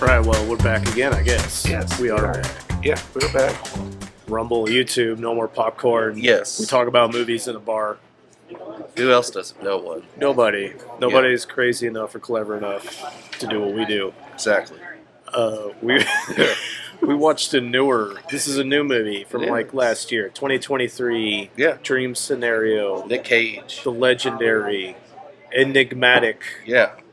Right, well, we're back again, I guess. Yes, we are back. Yeah, we're back. Rumble, YouTube, no more popcorn. Yes. We talk about movies in a bar. Who else does it? No one. Nobody. Nobody's crazy enough or clever enough to do what we do. Exactly. We we watched a newer. This is a new movie from like last year, 2023. Yeah. Dream Scenario. Nick Cage. The legendary, enigmatic,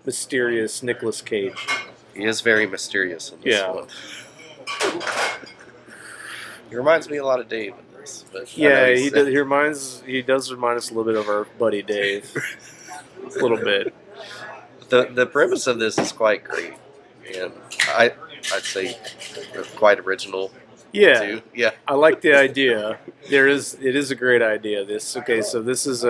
mysterious Nicolas Cage. He is very mysterious in this one. He reminds me a lot of Dave in this. But he does remind us a little bit of our buddy Dave. A little bit. The premise of this is quite great. And I'd say quite original. Yeah. Too. Yeah. I like the idea. It is a great idea. This is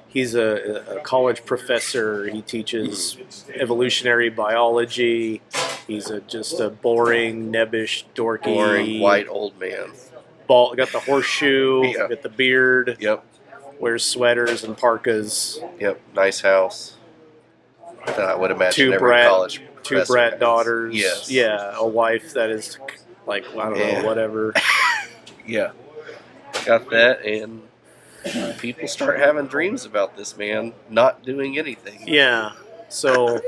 he's a college professor. He teaches evolutionary biology. He's just a boring, nebbish, dorky, white old man. Got the horseshoe, got the beard. Yep. Wears sweaters and parkas. Yep. Nice house. I would imagine college two brat daughters. Yes. Yeah, a wife that is like, I don't know, whatever. Yeah. Got that, and people start having dreams about this man not doing anything. Yeah. So,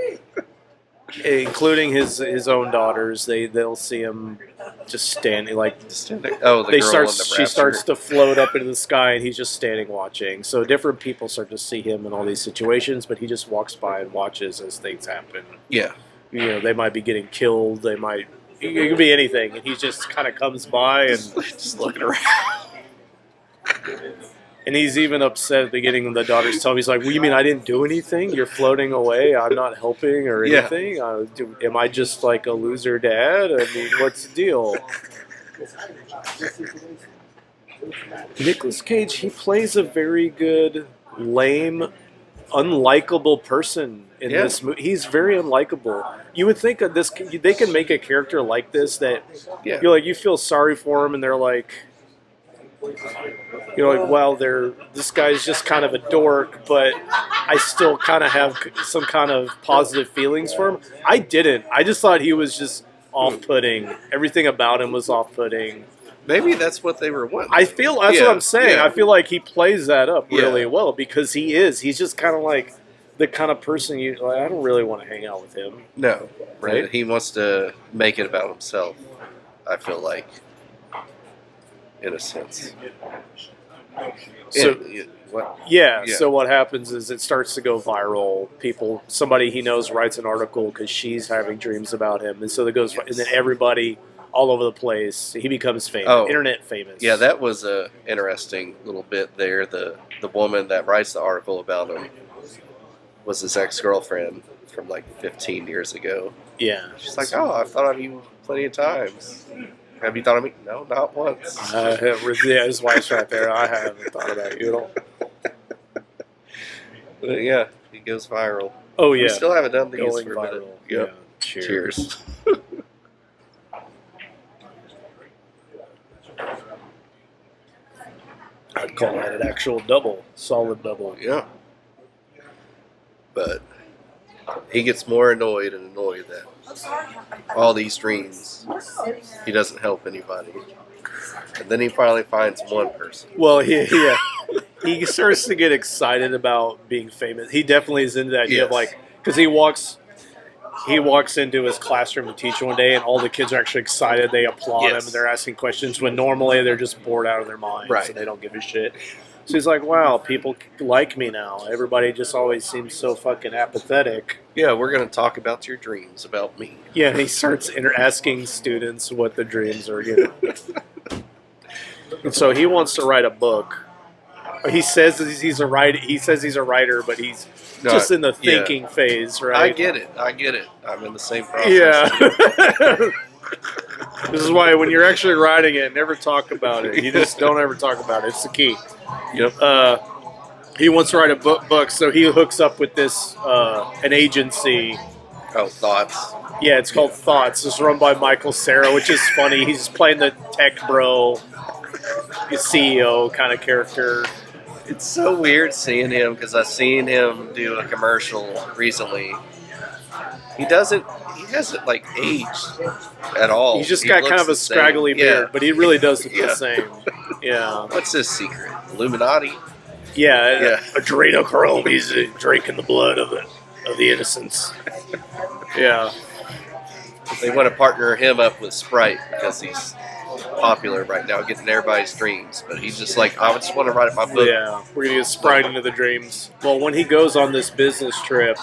including his own daughters, they'll see him just standing she starts to float up into the sky, and he's just standing watching. So different people start to see him in all these situations, but he just walks by and watches as things happen. Yeah. They might be getting killed. It could be anything, and he just kind of comes by and just looking around. And he's even upset at the beginning of the daughters tell him, he's like, well, you mean I didn't do anything? You're floating away. I'm not helping or anything? Am I just like a loser dad? I mean, what's the deal? Nicolas Cage, he plays a very good, lame, unlikable person in this movie. He's very unlikable. You would think of this, they can make a character like this that you feel sorry for him, and they're like, well, this guy's just kind of a dork, but I still kind of have some kind of positive feelings for him. I didn't. I just thought he was just off-putting. Everything about him was off-putting. Maybe that's what they were wanting. I feel that's what I'm saying. Yeah. I feel like he plays that up really well because he's just kind of like the kind of person I don't really want to hang out with him. No, right? He wants to make it about himself, I feel like. In a sense. So what happens is it starts to go viral. Somebody he knows writes an article because she's having dreams about him, and so it goes, and then everybody all over the place, he becomes famous, internet famous. Yeah, that was a interesting little bit there. The woman that writes the article about him was his ex-girlfriend from like 15 years ago. Yeah. She's like, I've thought of you plenty of times. Have you thought of me? No, not once. His wife's right there. I haven't thought about you at all. But yeah, he goes viral. Oh, yeah. We still haven't done these Going for viral. a minute. Yep. Yeah. Cheers. I'd call that an actual double. Solid double. Yeah. But he gets more annoyed that all these dreams, he doesn't help anybody. And then he finally finds one person. Well, he starts to get excited about being famous. He definitely is into that idea of because he walks into his classroom to teach one day, and all the kids are actually excited. They applaud him, and they're asking questions when normally they're just bored out of their minds, and they don't give a shit. So he's like, wow, people like me now. Everybody just always seems so fucking apathetic. Yeah, we're going to talk about your dreams about me. Yeah, and he starts asking students what the dreams are, And so he wants to write a book. He says he's a writer, but he's just in the thinking phase, right? I get it. I'm in the same process. Yeah. This is why when you're actually writing it, never talk about it. You just don't ever talk about it. It's the key. Yep. He wants to write a book, so he hooks up with this an agency. Oh, Thoughts. Yeah, it's called Thoughts. It's run by Michael Cera, which is funny. He's playing the tech bro, CEO kind of character. It's so weird seeing him because I've seen him do a commercial recently He hasn't like aged at all. He's just got kind of a scraggly beard, but he really does look the same. Yeah. What's his secret? Illuminati? Yeah. Adrenochrome. He's drinking the blood of the innocents. Yeah. They want to partner him up with Sprite because he's popular right now, getting everybody's dreams. But he's just like, I just want to write my book. Yeah, we're going to get Sprite into the dreams. Well, when he goes on this business trip,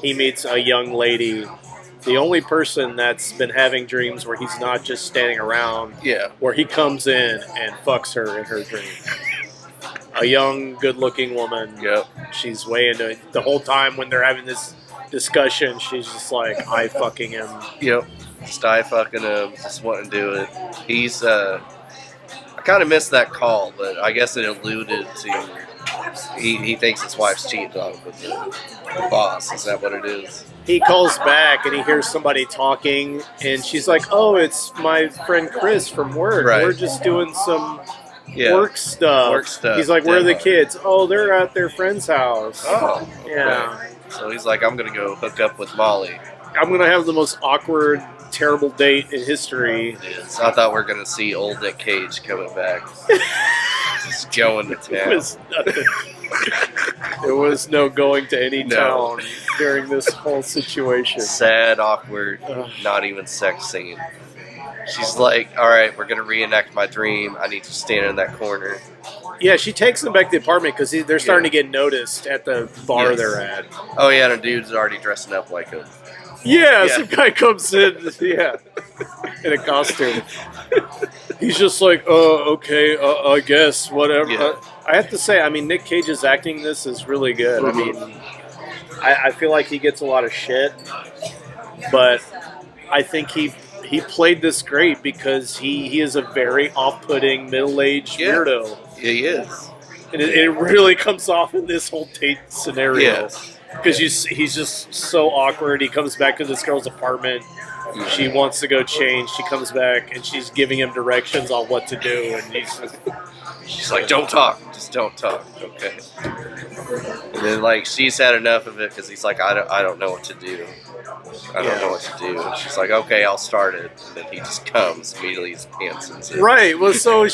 he meets a young lady, the only person that's been having dreams where he's not just standing around, where he comes in and fucks her in her dream. A young, good-looking woman. Yep. She's way into it. The whole time when they're having this discussion, she's just like, I fucking him. Yep. Just I fucking him. Just wanting to do it. He's, I kind of missed that call, but I guess it alluded to, he thinks his wife's cheating on him with the boss. Is that what it is? He calls back and he hears somebody talking, and she's like, oh, it's my friend Chris from work. Right. We're just doing some work stuff. He's like, where are the kids? Oh, they're at their friend's house. Oh, okay. Yeah. So he's like, I'm going to go hook up with Molly. I'm going to have the most awkward, terrible date in history. It is. I thought we were going to see old Nic Cage coming back. Just going to town. It was nothing. There was no going to any town during this whole situation. Sad, awkward, not even sex scene. She's like, all right, we're going to reenact my dream. I need to stand in that corner. Yeah, she takes them back to the apartment because they're starting to get noticed at the bar they're at. Oh, yeah, and a dude's already dressing up like him. Yeah, some guy comes in, in a costume. He's just like, okay, I guess, whatever. Yeah. I have to say, I mean, Nic Cage's acting in this is really good. Mm-hmm. I mean, I feel like he gets a lot of shit, but I think he played this great because he is a very off-putting, middle-aged weirdo. Yeah, he is. And it really comes off in this whole date scenario. Yes. Because he's just so awkward. He comes back to this girl's apartment. She wants to go change. She comes back, and she's giving him directions on what to do. And she's like, don't talk. Just don't talk. Okay. And then, like, she's had enough of it because he's like, I don't know what to do. I don't know what to do. And she's like, okay, I'll start it. And then he just comes. Immediately his pants and Right. Well, so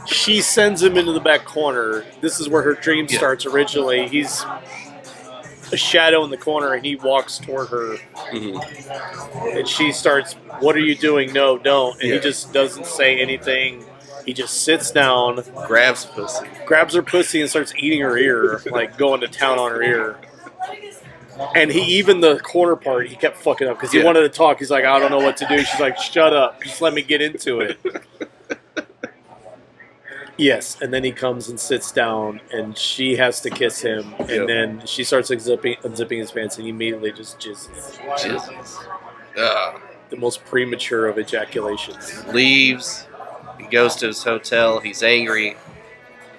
she sends him into the back corner. This is where her dream starts originally. He's a shadow in the corner, and he walks toward her. Mm-hmm. And she starts, what are you doing? No, don't. And he just doesn't say anything. He just sits down. Grabs her pussy and starts eating her ear, like going to town on her ear. And even the corner part, he kept fucking up because he wanted to talk. He's like, I don't know what to do. She's like, shut up. Just let me get into it. Yes, and then he comes and sits down, and she has to kiss him, and then she starts unzipping his pants, and he immediately just jizzes. The most premature of ejaculations. Leaves. He goes to his hotel. He's angry.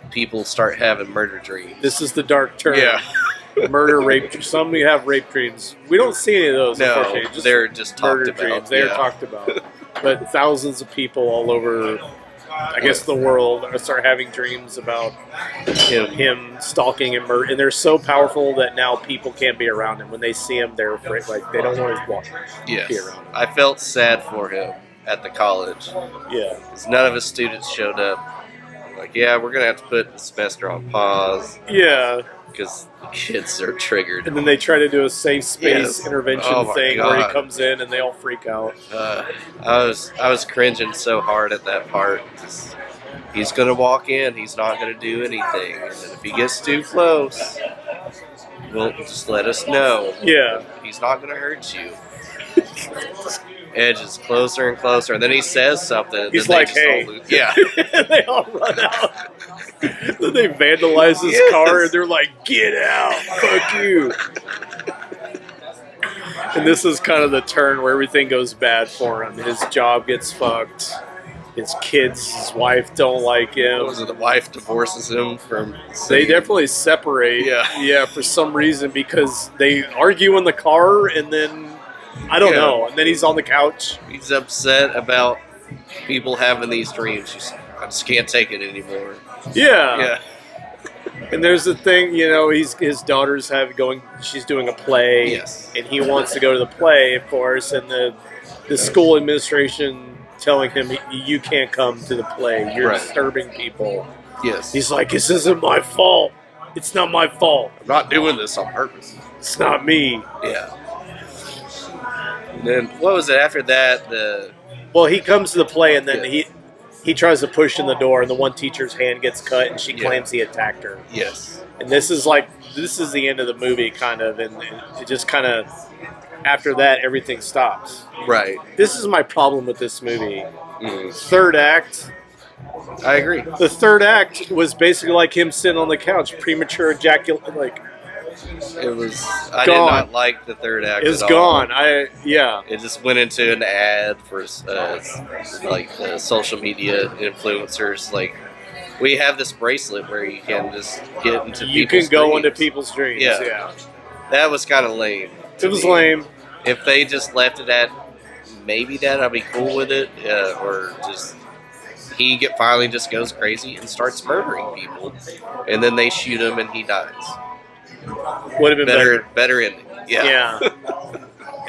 People start having murder dreams. This is the dark turn. Yeah. Murder, rape. Some we have rape dreams. We don't see any of those. No, they're just talked about. Dreams. They are talked about. But thousands of people all over, I guess, the world start having dreams about him stalking and murder. And they're so powerful that now people can't be around him. When they see him, they're afraid. Like, they don't want to be around him. I felt sad for him at the college. Yeah. Because none of his students showed up. Like, we're going to have to put the semester on pause. Yeah. Because the kids are triggered. And then they try to do a safe space intervention thing where he comes in and they all freak out. I was cringing so hard at that part. He's going to walk in. He's not going to do anything. And then if he gets too close, well, just let us know. Yeah. He's not going to hurt you. Edges closer and closer. And then he says something. And he's then like, hey. And they all run out. Then they vandalize his car and they're like, get out. Fuck you. And this is kind of the turn where everything goes bad for him. His job gets fucked. His kids, his wife don't like him. Was it the wife divorces him from... They definitely separate. Yeah, for some reason, because they argue in the car and then... I don't know. And then he's on the couch. He's upset about people having these dreams. I just can't take it anymore. Yeah. And there's the thing, his daughter's she's doing a play, Yes. and he wants to go to the play, of course, and the school administration telling him, you can't come to the play, you're disturbing people. Yes. He's like, this isn't my fault. It's not my fault. I'm not doing this on purpose. It's not me. Yeah. And then, what was it after that? Well, he comes to the play, and then he tries to push in the door, and the one teacher's hand gets cut, and she claims he attacked her. Yes. And this is the end of the movie, kind of, and it just kind of, after that, everything stops. Right. This is my problem with this movie. Mm. Third act. I agree. The third act was basically like him sitting on the couch, premature ejaculation, It was. I did not like the third act. It's at gone. all. It just went into an ad for social media influencers. Like, we have this bracelet where you can just get into. You can go into people's dreams. Yeah. That was kind of lame. It was lame. If they just left it at maybe that, I'd be cool with it. Or just he finally just goes crazy and starts murdering people, and then they shoot him and he dies. Would have been better ending. Yeah.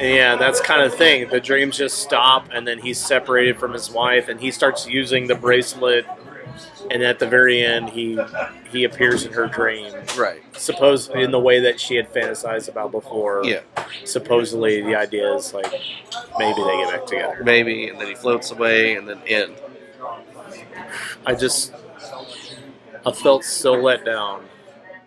Yeah, that's kind of thing. The dreams just stop, and then he's separated from his wife, and he starts using the bracelet. And at the very end, he appears in her dream. Right. In the way that she had fantasized about before. Yeah. Supposedly, the idea is like maybe they get back together. Maybe, and then he floats away, and then end. I felt so let down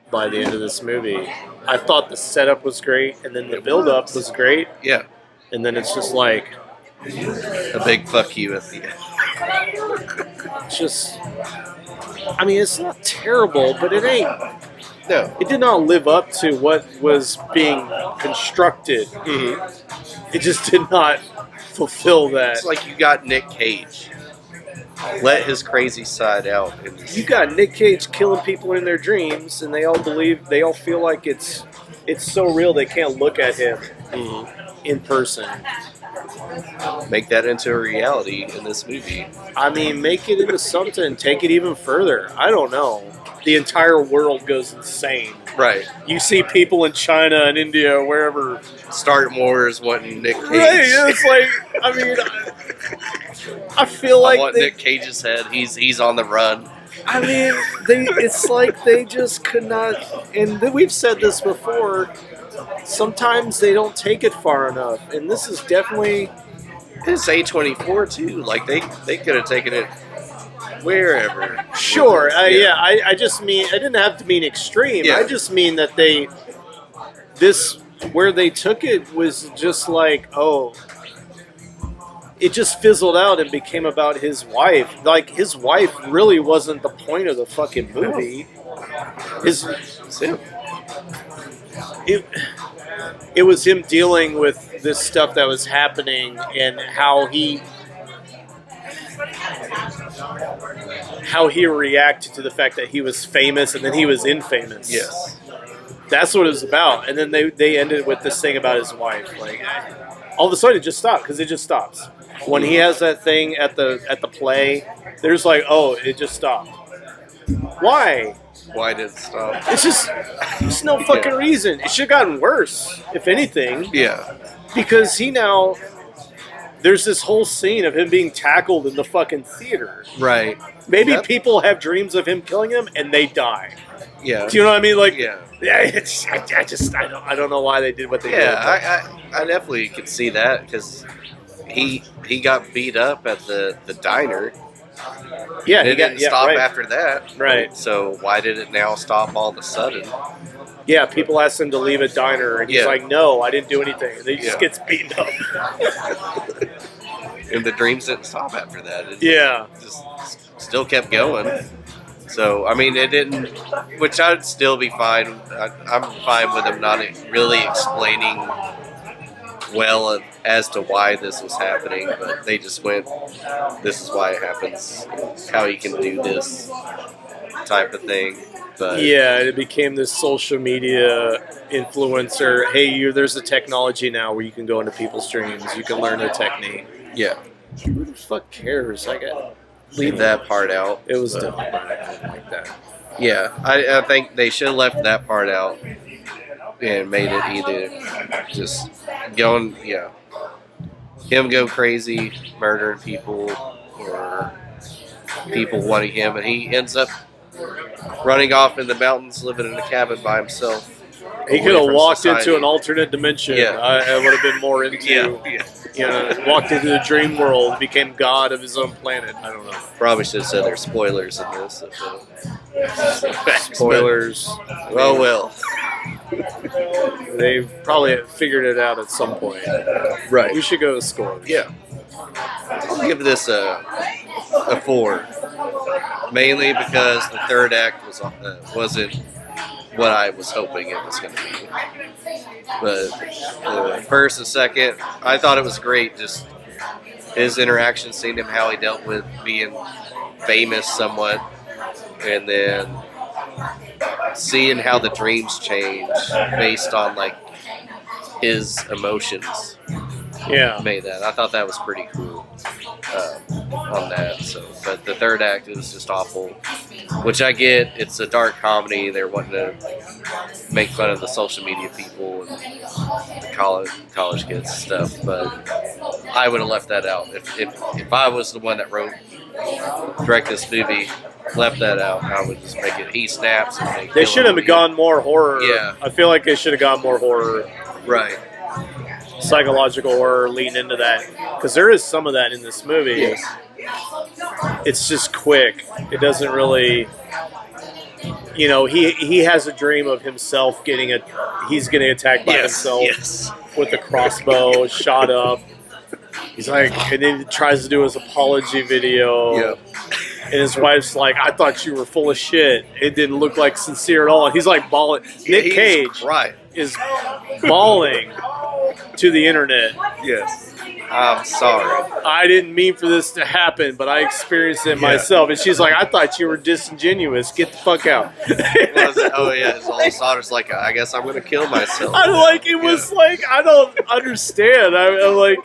by the end of this movie. I thought the setup was great, and then the build-up was great. Yeah. And then it's just like a big fuck you at the end. It's not terrible, but it ain't. No. It did not live up to what was being constructed. Mm-hmm. It just did not fulfill that. It's like you got Nic Cage. Let his crazy side out. You got Nic Cage killing people in their dreams, and they all feel like it's so real they can't look at him in person. Make that into a reality in this movie. Make it into something. Take it even further. I don't know. The entire world goes insane. Right. You see people in China and India, wherever, start wars wanting Nic Cage. Right. It's like, I feel like I want Nic Cage's head. He's on the run. It's like they just could not. And we've said this before. Sometimes they don't take it far enough, and this is definitely. It's A24 too. Like they could have taken it wherever. Sure. I just mean I didn't have to mean extreme. Yeah. I just mean that where they took it was just like, it just fizzled out and became about his wife. Like, his wife really wasn't the point of the fucking movie. It was him dealing with this stuff that was happening and how he reacted to the fact that he was famous and then he was infamous. Yes. That's what it was about. And then they ended with this thing about his wife. Like, all of a sudden it just stopped, because it just stops. When he has that thing at the play, there's like, it just stopped. Why? Why did it stop? It's just, there's no fucking reason. It should have gotten worse, if anything. Yeah. Because there's this whole scene of him being tackled in the fucking theater. Right. Maybe people have dreams of him killing them and they die. Yeah. Do you know what I mean? Like, yeah. I don't know why they did what they did. Yeah, I definitely could see that, because he got beat up at the diner. Yeah, it didn't stop after that. Right. So why did it now stop all of a sudden? Yeah, people asked him to leave a diner, and he's like, "No, I didn't do anything." And he just gets beaten up. And the dreams didn't stop after that. It just still kept going. So, it didn't, which I'd still be fine. I'm fine with them not really explaining well as to why this was happening, but they just went, this is why it happens, how you can do this type of thing. But yeah, it became this social media influencer. Hey, there's a technology now where you can go into people's dreams. You can learn the technique. Yeah. Who the fuck cares? Leave that part out. It was dumb. I didn't like that. Yeah, I think they should have left that part out and made it either just going, him go crazy, murdering people, or people wanting him, and he ends up running off in the mountains, living in a cabin by himself. He could have walked into an alternate dimension. Yeah. I would have been more into. Walked into the dream world, became god of his own planet. I don't know. Probably should have said there's spoilers in this. Spoilers. Well. They've probably figured it out at some point. Right. We should go to scores. Yeah. I'll give this a 4. Mainly because the third act wasn't what I was hoping it was going to be. But the first and second, I thought it was great. Just his interaction, seeing him how he dealt with being famous somewhat, and then seeing how the dreams change based on like his emotions. Yeah, made that. I thought that was pretty cool on that. So, but the third act is just awful, which I get. It's a dark comedy. They're wanting to make fun of the social media people and the college kids and stuff. But I would have left that out if I was the one that directed this movie. Left that out. I would just make it. He snaps. And they should have gone more horror. Yeah, I feel like they should have gone more horror. Right. Psychological horror, lean into that, because there is some of that in this movie. Yes. It's just quick. It doesn't really, he has a dream of himself he's getting attacked by himself with a crossbow, shot up. He's like, and then he tries to do his apology video. Yeah. And his wife's like, I thought you were full of shit. It didn't look like sincere at all. And he's like bawling. Nic Cage is bawling to the internet. Yes. I'm sorry. I didn't mean for this to happen, but I experienced it myself. And she's like, I thought you were disingenuous. Get the fuck out. Oh, yeah. His oldest daughter's like, I guess I'm going to kill myself. It was like, I don't understand. I'm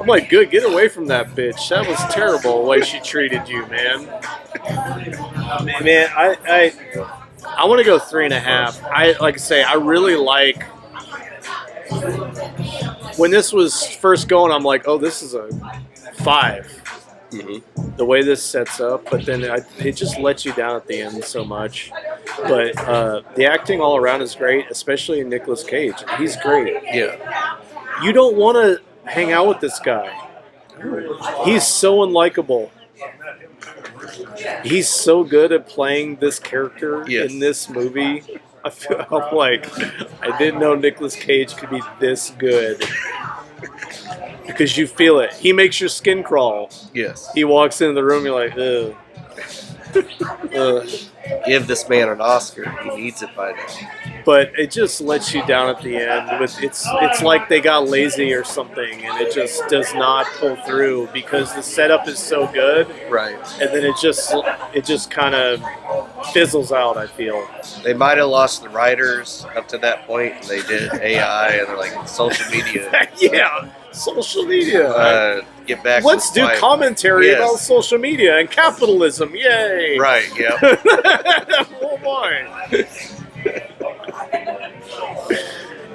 like, good, get away from that bitch. That was terrible the way she treated you, man. Man, I want to go 3.5. Like I say, I really like when this was first going. I'm like, oh, this is a 5. Mm-hmm. The way this sets up, but then it just lets you down at the end so much. But the acting all around is great, especially in Nicolas Cage. He's great. Yeah. You don't want to hang out with this guy. He's so unlikable. He's so good at playing this character in this movie. I'm like, I didn't know Nicolas Cage could be this good. Because you feel it. He makes your skin crawl. Yes. He walks into the room, you're like, ugh. Give this man an Oscar. He needs it by now. But it just lets you down at the end. It's like they got lazy or something, and it just does not pull through because the setup is so good. Right. And then it just kind of fizzles out, I feel. They might have lost the writers up to that point, and they did AI, and they're like, social media. Yeah, social media. Get back. Let's do commentary about social media and capitalism. Yay! Right. Yeah. Oh boy.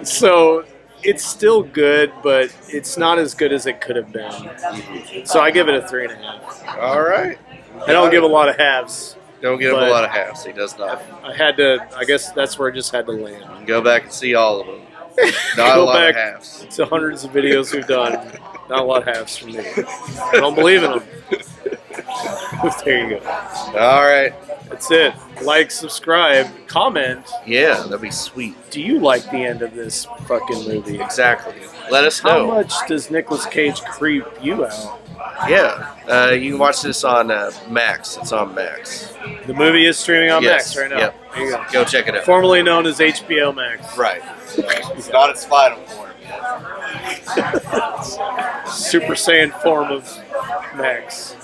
So it's still good, but it's not as good as it could have been. Mm-hmm. So I give it a 3.5. All right. I don't give a lot of halves. Don't give him a lot of halves. He does not. I had to. I guess that's where I just had to land. You can go back and see all of them. Not a lot of halves. To hundreds of videos we've done. Not a lot of halves from me. I don't believe in them. There you go. All right. That's it. Like, subscribe, comment. Yeah, that'd be sweet. Do you like the end of this fucking movie? Exactly. Let us know. How much does Nicolas Cage creep you out? Yeah. You can watch this on Max. It's on Max. The movie is streaming on Max right now. Yep. There you go. Go check it out. Formerly known as HBO Max. Right. It's not its final form yet. Super Saiyan form of Max.